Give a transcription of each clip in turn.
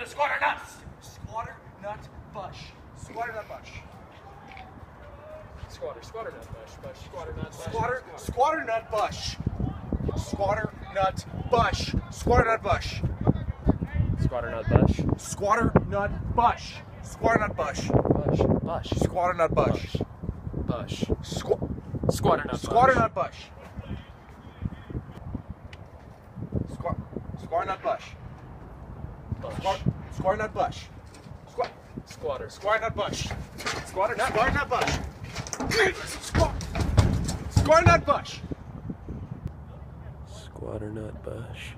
Squatternut. Squatternut bush. Squatternut bush. Squatternut bush. Squatternut bush. Squatternut bush. Squatternut bush. Squatternut bush. Squatternut bush. Squatternut bush. Squatternut bush. Bush. Squatternut bush. Bush. Squatternut Squatternut bush. Squatternut bush. Squatternut bush. Squatter. Squatternut bush. Squatternut bush. Squatternut bush. Squatternut bush.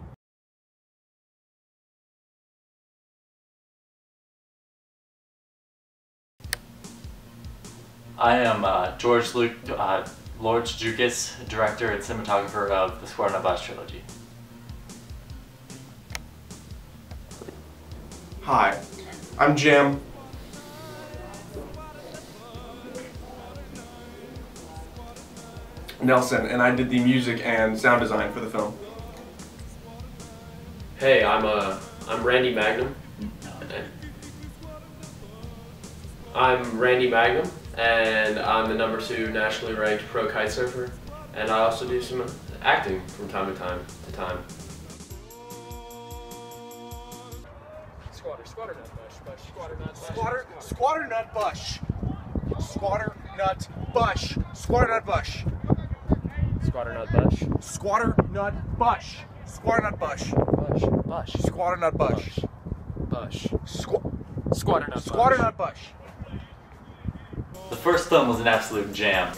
I am George Luke Lords-Jukas, director and cinematographer of the Squatternut Bush trilogy. Hi, I'm Jim. Nelson, and I did the music and sound design for the film. Hey, I'm Randy Magnum. I'm Randy Magnum, and I'm the #2 nationally ranked pro kite surfer, and I also do some acting from time to time. Squatternut bush. Squatternut bush. Squatternut bush. Squatternut bush. Squatternut bush. Squatternut bush. Squatternut bush. Bush. Squatternut bush. Bush. Squatternut Squatternut bush. The first film was an absolute jam.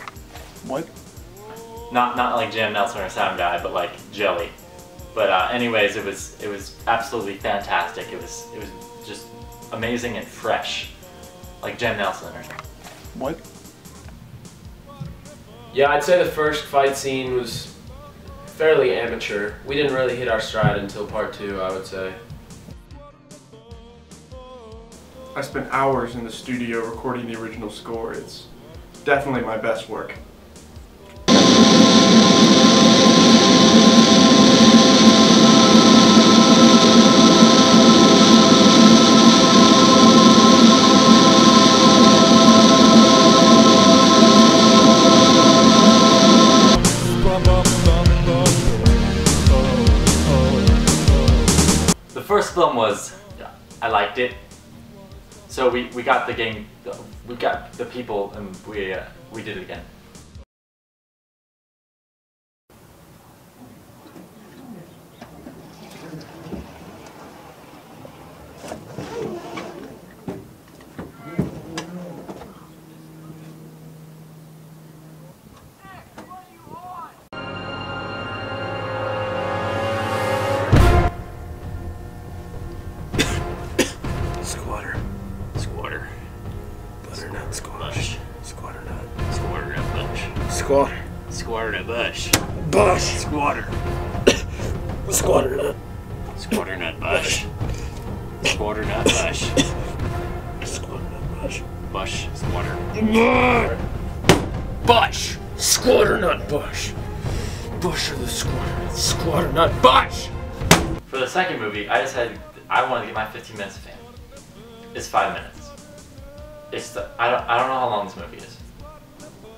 What? Not like Jam Nelson or Sound Guy, but like jelly. But anyways, it was absolutely fantastic. It was just amazing and fresh, like Jam Nelson or something. What? Yeah, I'd say the first fight scene was fairly amateur. We didn't really hit our stride until part 2, I would say. I spent hours in the studio recording the original score. It's definitely my best work. The first film was, I liked it. So we got the game, we got the people, and we did it again. Squatter. Butternut squash. Squatternut. Squatternut bush. Squatternut bush. Bush. Squatter. Squatternut. Squatternut bush. Squatternut bush. Squatternut bush. Bush. Squatter. Bush. Squatternut bush. Bush of the Squatternut bush. For the second movie, I decided I wanted to get my 15 minutes of fame. It's 5 minutes. I don't know how long this movie is.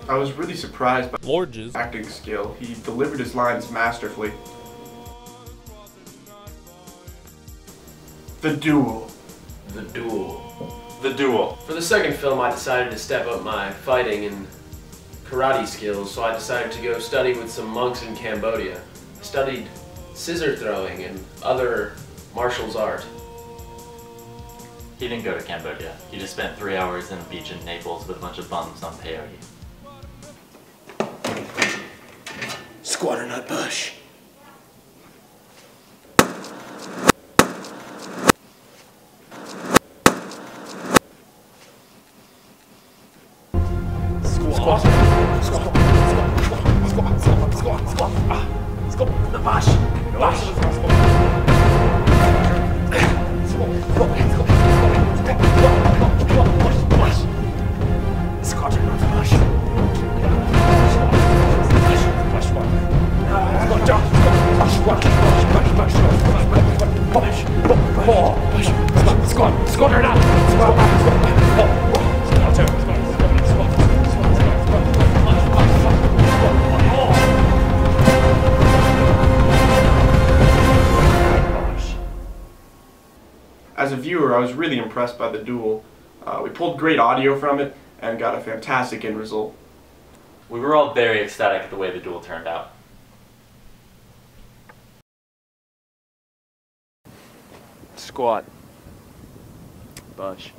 I was really surprised by Lords' acting skill. He delivered his lines masterfully. The duel. The duel. The duel. For the second film, I decided to step up my fighting and karate skills, so I decided to go study with some monks in Cambodia. I studied scissor throwing and other martial arts. He didn't go to Cambodia. He just spent 3 hours in a beach in Naples with a bunch of bums on peyote. Squatternut bush. as a viewer, I was really impressed by the duel. We pulled great audio from it and got a fantastic end result. We were all very ecstatic at the way the duel turned out. Squat. Bush.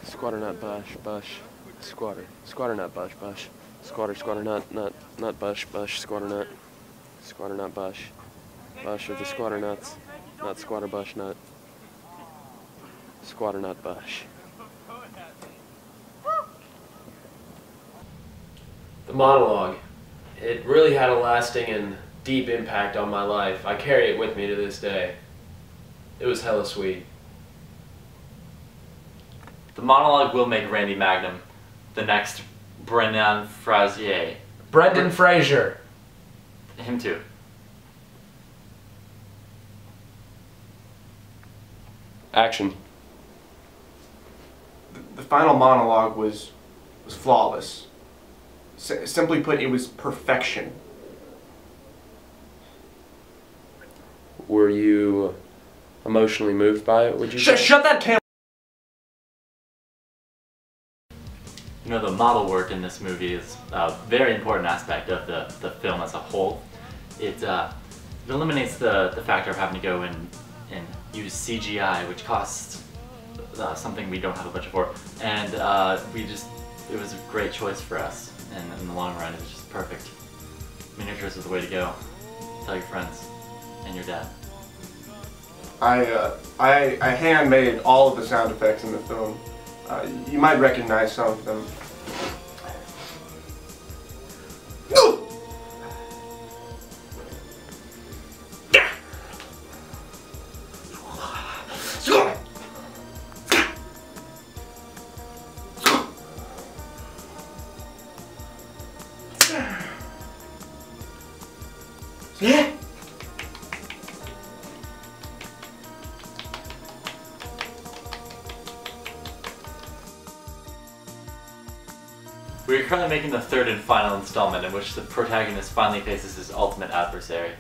Squatternut, bush, bush. Squatter. Squatternut, bush, bush. Squatter, squatternut, nut, bush, bush, squatternut. Squatternut, bush. Bush of the squatternuts. Nut, squatter, bush, nut. Squatternut, bush. The monologue. It really had a lasting and deep impact on my life. I carry it with me to this day. It was hella sweet. The monologue will make Randy Magnum the next Brennan Frazier. Brendan Fraser. Him too. Action. The final monologue was flawless. Simply put, it was perfection. Were you emotionally moved by it, would you say? Shut that camera! You know, the model work in this movie is a very important aspect of the film as a whole. It eliminates the factor of having to go and use CGI, which costs something we don't have a budget for. And it was a great choice for us. And in the long run, it was just perfect. Miniatures is the way to go. Tell your friends and your dad. I handmade all of the sound effects in the film. You might recognize some of them. Yeah. We are currently making the third and final installment in which the protagonist finally faces his ultimate adversary.